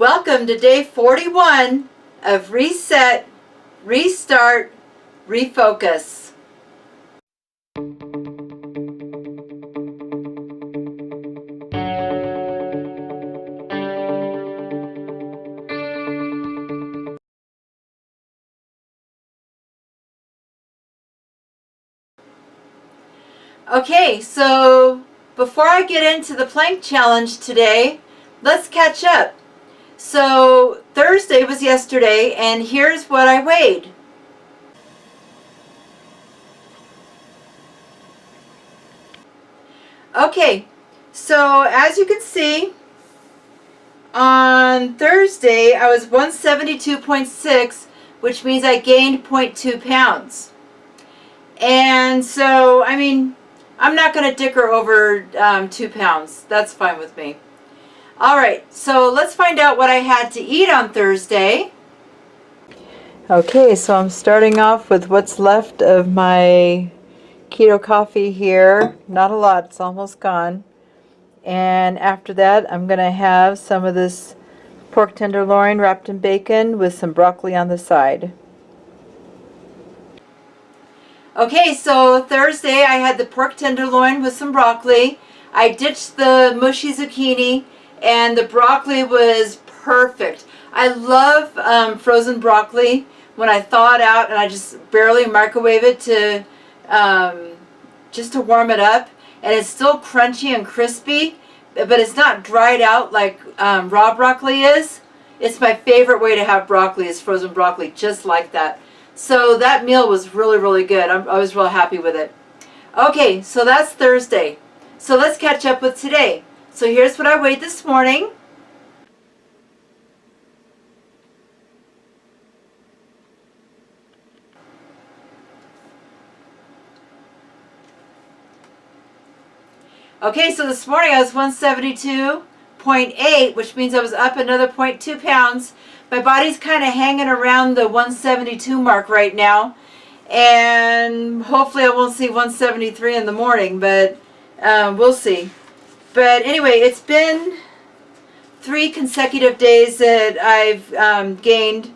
Welcome to day 41 of Reset, Restart, Refocus. Okay, so before I get into the plank challenge today, let's catch up. So Thursday was yesterday, and here's what I weighed. Okay, so as you can see, on Thursday I was 172.6, which means I gained 0.2 pounds. And so, I mean, I'm not going to dicker over 2 pounds. That's fine with me. Alright, so let's find out what I had to eat on Thursday. Okay, so I'm starting off with what's left of my keto coffee here. Not a lot, it's almost gone. And after that, I'm going to have some of this pork tenderloin wrapped in bacon with some broccoli on the side. Okay, so Thursday I had the pork tenderloin with some broccoli. I ditched the mushy zucchini, and the broccoli was perfect. I love frozen broccoli when I thaw it out and I just barely microwave it to just to warm it up, and it's still crunchy and crispy, but it's not dried out like raw broccoli is. It's my favorite way to have broccoli, is frozen broccoli, just like that. So that meal was really, really good. I was real happy with it. Okay, so that's Thursday. So let's catch up with today. So here's what I weighed this morning. Okay, so this morning I was 172.8, which means I was up another 0.2 pounds. My body's kind of hanging around the 172 mark right now, and hopefully I won't see 173 in the morning, but we'll see. But anyway, it's been 3 consecutive days that I've gained.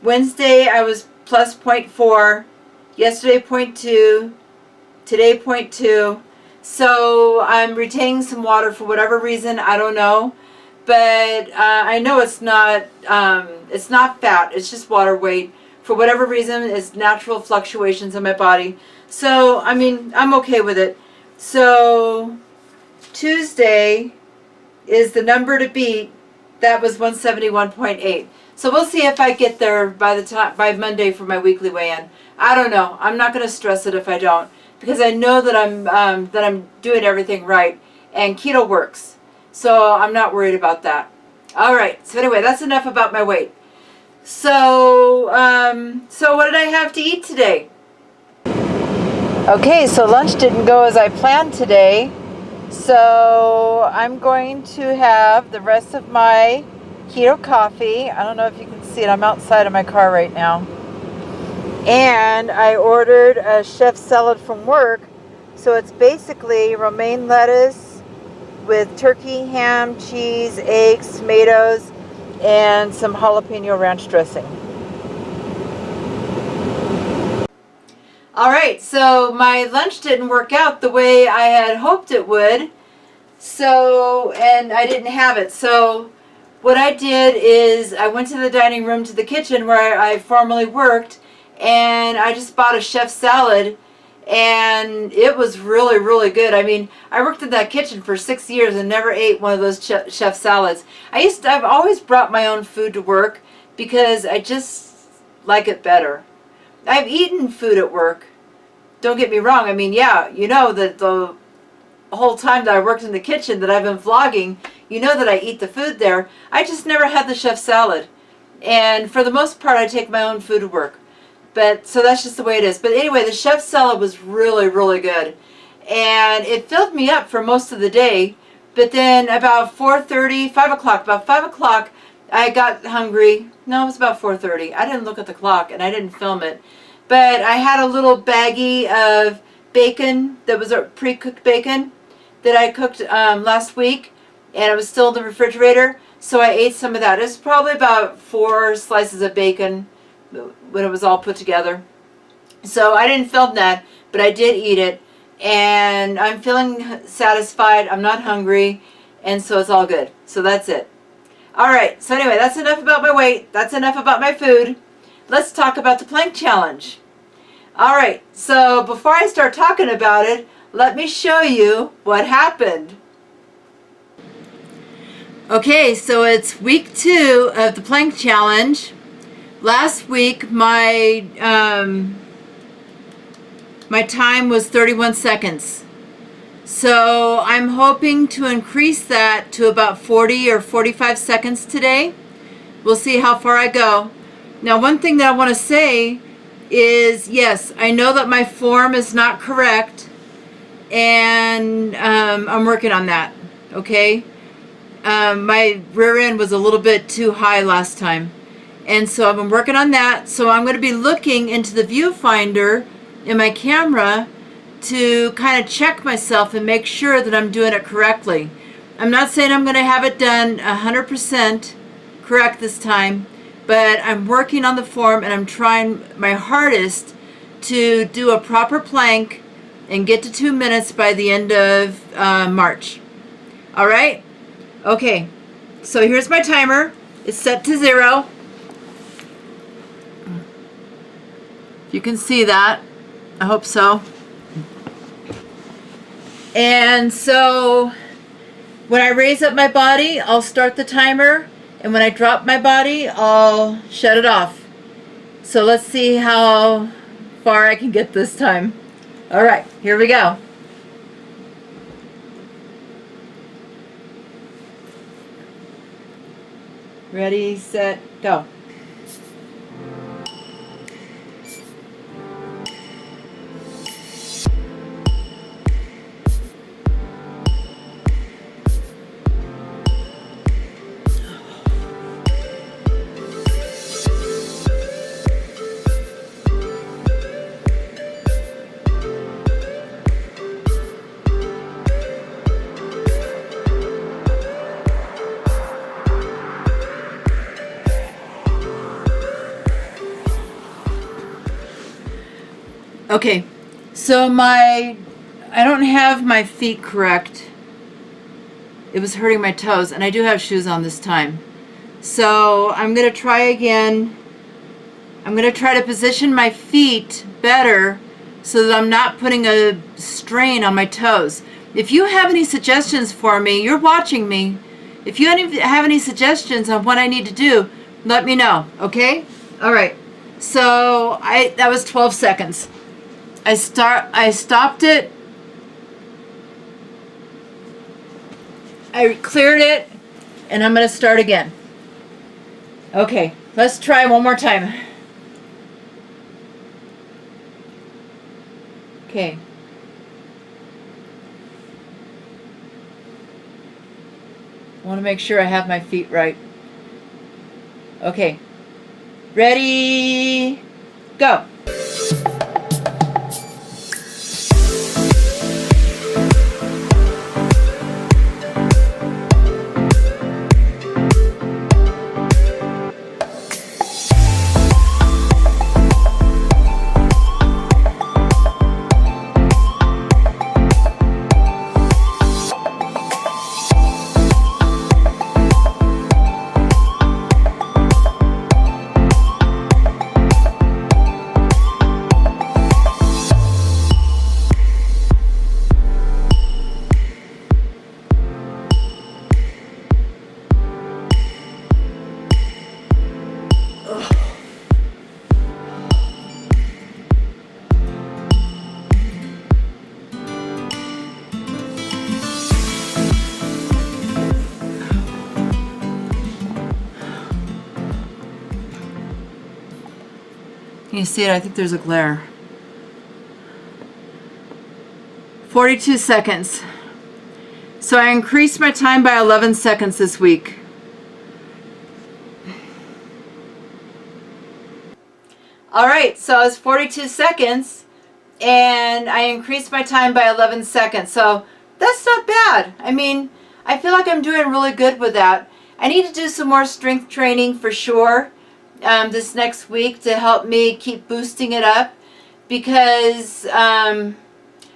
Wednesday I was plus 0.4, yesterday 0.2, today 0.2. So I'm retaining some water for whatever reason, I don't know. But I know it's not fat, it's just water weight. For whatever reason, it's natural fluctuations in my body. So, I mean, I'm okay with it. So Tuesday is the number to beat. That was 171.8. So we'll see if I get there by Monday for my weekly weigh-in. I don't know. I'm not going to stress it if I don't, because I know that I'm doing everything right, and keto works. So I'm not worried about that. All right. So anyway, that's enough about my weight. So so what did I have to eat today? Okay, so lunch didn't go as I planned today. So I'm going to have the rest of my keto coffee. I don't know if you can see it. I'm outside of my car right now. And I ordered a chef salad from work. So it's basically romaine lettuce with turkey, ham, cheese, eggs, tomatoes, and some jalapeno ranch dressing. Alright, so my lunch didn't work out the way I had hoped it would. So, and I didn't have it. So what I did is I went to the dining room, to the kitchen where I formerly worked, and I just bought a chef salad, and it was really, really good. I mean, I worked in that kitchen for 6 years and never ate one of those chef salads. I've always brought my own food to work because I just like it better. I've eaten food at work. Don't get me wrong. I mean, yeah, you know that the whole time that I worked in the kitchen that I've been vlogging, you know that I eat the food there. I just never had the chef salad. And for the most part, I take my own food to work. But so that's just the way it is. But anyway, the chef salad was really, really good. And it filled me up for most of the day. But then about 4:30, 5 o'clock, about 5 o'clock, I got hungry. No, it was about 4:30. I didn't look at the clock and I didn't film it. But I had a little baggie of bacon that was a pre-cooked bacon that I cooked last week. And it was still in the refrigerator. So I ate some of that. It was probably about 4 slices of bacon when it was all put together. So I didn't film that, but I did eat it. And I'm feeling satisfied. I'm not hungry. And so it's all good. So that's it. All right. So anyway, that's enough about my weight. That's enough about my food. Let's talk about the plank challenge. All right. So before I start talking about it, let me show you what happened. Okay, so it's week 2 of the plank challenge. Last week, my time was 31 seconds. So I'm hoping to increase that to about 40 or 45 seconds today. We'll see how far I go. Now, one thing that I want to say is, yes, I know that my form is not correct, and I'm working on that, okay? My rear end was a little bit too high last time, and so I've been working on that. So I'm going to be looking into the viewfinder in my camera to kind of check myself and make sure that I'm doing it correctly. I'm not saying I'm going to have it done 100% correct this time, but I'm working on the form and I'm trying my hardest to do a proper plank and get to 2 minutes by the end of March. All right? Okay, so here's my timer. It's set to 0. You can see that. I hope so. And so when I raise up my body, I'll start the timer. And when I drop my body, I'll shut it off. So let's see how far I can get this time. All right, here we go. Ready, set, go. Okay, so I don't have my feet correct. It was hurting my toes, and I do have shoes on this time. So I'm going to try again. I'm going to try to position my feet better so that I'm not putting a strain on my toes. If you have any suggestions for me, you're watching me. If you have any suggestions on what I need to do, let me know, okay? All right, so that was 12 seconds. I stopped it. I cleared it, and I'm going to start again. Okay, let's try one more time. Okay. I want to make sure I have my feet right. Okay. Ready, go. Can you see it? I think there's a glare. 42 seconds. So I increased my time by 11 seconds this week. All right, so it's 42 seconds, and I increased my time by 11 seconds. So that's not bad. I mean, I feel like I'm doing really good with that. I need to do some more strength training for sure this next week to help me keep boosting it up, because I'm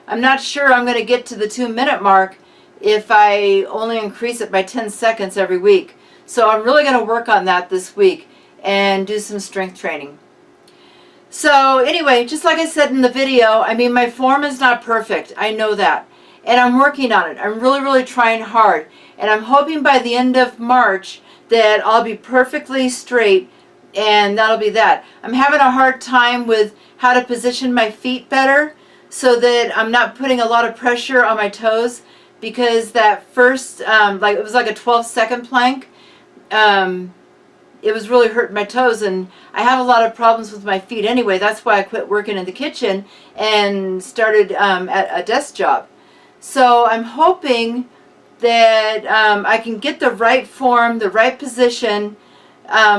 not sure I'm going to get to the 2-minute mark if I only increase it by 10 seconds every week. So I'm really going to work on that this week and do some strength training. So anyway, just like I said in the video, I mean, my form is not perfect. I know that. And I'm working on it. I'm really, really trying hard. And I'm hoping by the end of March that I'll be perfectly straight, and that'll be that. I'm having a hard time with how to position my feet better so that I'm not putting a lot of pressure on my toes, because that first, it was like a 12-second plank. It was really hurting my toes, and I have a lot of problems with my feet anyway. That's why I quit working in the kitchen and started at a desk job. So I'm hoping that I can get the right form, the right position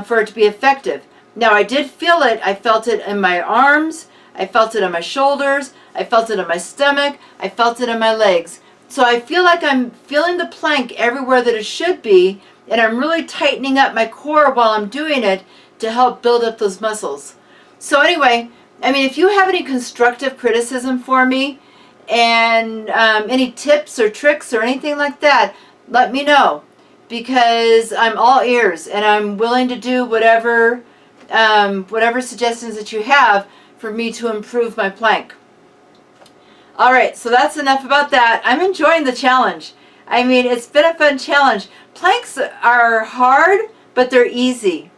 for it to be effective. Now, I did feel it. I felt it in my arms. I felt it in my shoulders. I felt it in my stomach. I felt it in my legs. So I feel like I'm feeling the plank everywhere that it should be, and I'm really tightening up my core while I'm doing it to help build up those muscles. So anyway, I mean, if you have any constructive criticism for me and any tips or tricks or anything like that, let me know, because I'm all ears and I'm willing to do whatever suggestions that you have for me to improve my plank. All right, so that's enough about that. I'm enjoying the challenge. I mean, it's been a fun challenge. Planks are hard, but they're easy.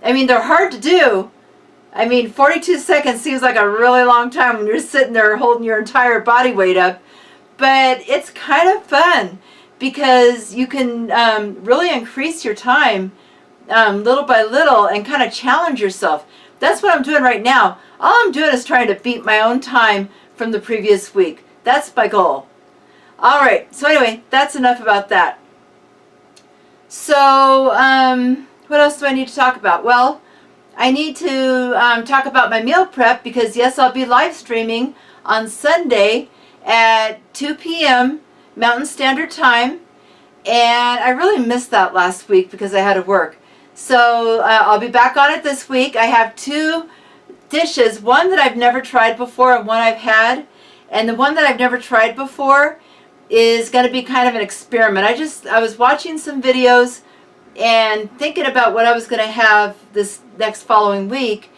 I mean, they're hard to do. I mean, 42 seconds seems like a really long time when you're sitting there holding your entire body weight up. But it's kind of fun because you can really increase your time little by little and kind of challenge yourself. That's what I'm doing right now. All I'm doing is trying to beat my own time from the previous week. That's my goal. All right, so anyway, that's enough about that. So what else do I need to talk about? Well, I need to talk about my meal prep, because yes, I'll be live streaming on Sunday at 2 p.m. Mountain Standard Time, and I really missed that last week because I had to work. So I'll be back on it this week. I have 2 dishes, one that I've never tried before and one I've had, and the one that I've never tried before is going to be kind of an experiment. I was watching some videos and thinking about what I was going to have this next following week,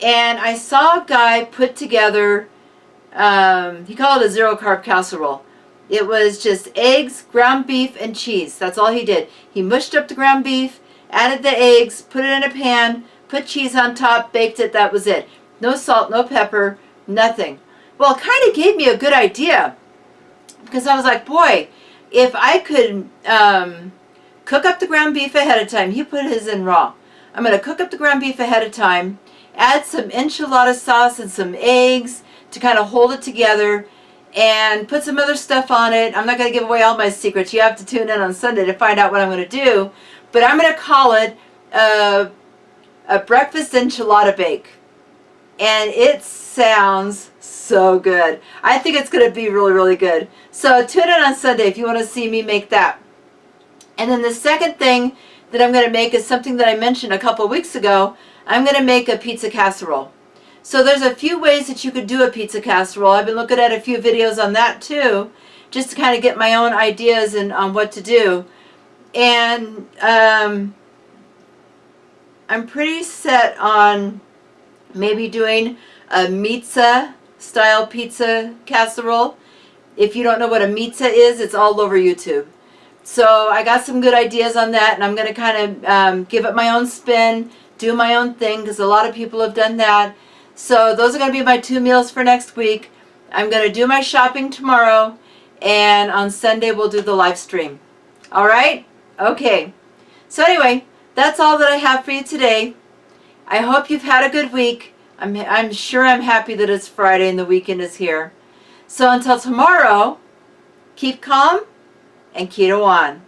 and I saw a guy put together, he called it a 0-carb casserole. It was just eggs, ground beef, and cheese. That's all he did. He mushed up the ground beef, added the eggs, put it in a pan, put cheese on top, baked it, that was it. No salt, no pepper, nothing. Well, it kind of gave me a good idea, because I was like, boy, if I could cook up the ground beef ahead of time. He put his in raw. I'm going to cook up the ground beef ahead of time, add some enchilada sauce and some eggs to kind of hold it together, and put some other stuff on it. I'm not going to give away all my secrets. You have to tune in on Sunday to find out what I'm going to do. But I'm going to call it a breakfast enchilada bake. And it sounds so good. I think it's going to be really, really good. So tune in on Sunday if you want to see me make that. And then the second thing that I'm going to make is something that I mentioned a couple weeks ago. I'm going to make a pizza casserole. So there's a few ways that you could do a pizza casserole. I've been looking at a few videos on that too, just to kind of get my own ideas and on what to do. And I'm pretty set on maybe doing a pizza style pizza casserole. If you don't know what a pizza is, it's all over YouTube. So I got some good ideas on that, and I'm going to kind of give it my own spin, do my own thing, because a lot of people have done that. So those are going to be my 2 meals for next week. I'm going to do my shopping tomorrow, and on Sunday we'll do the live stream. All right? Okay. So anyway, that's all that I have for you today. I hope you've had a good week. I'm sure I'm happy that it's Friday and the weekend is here. So until tomorrow, keep calm and keto on.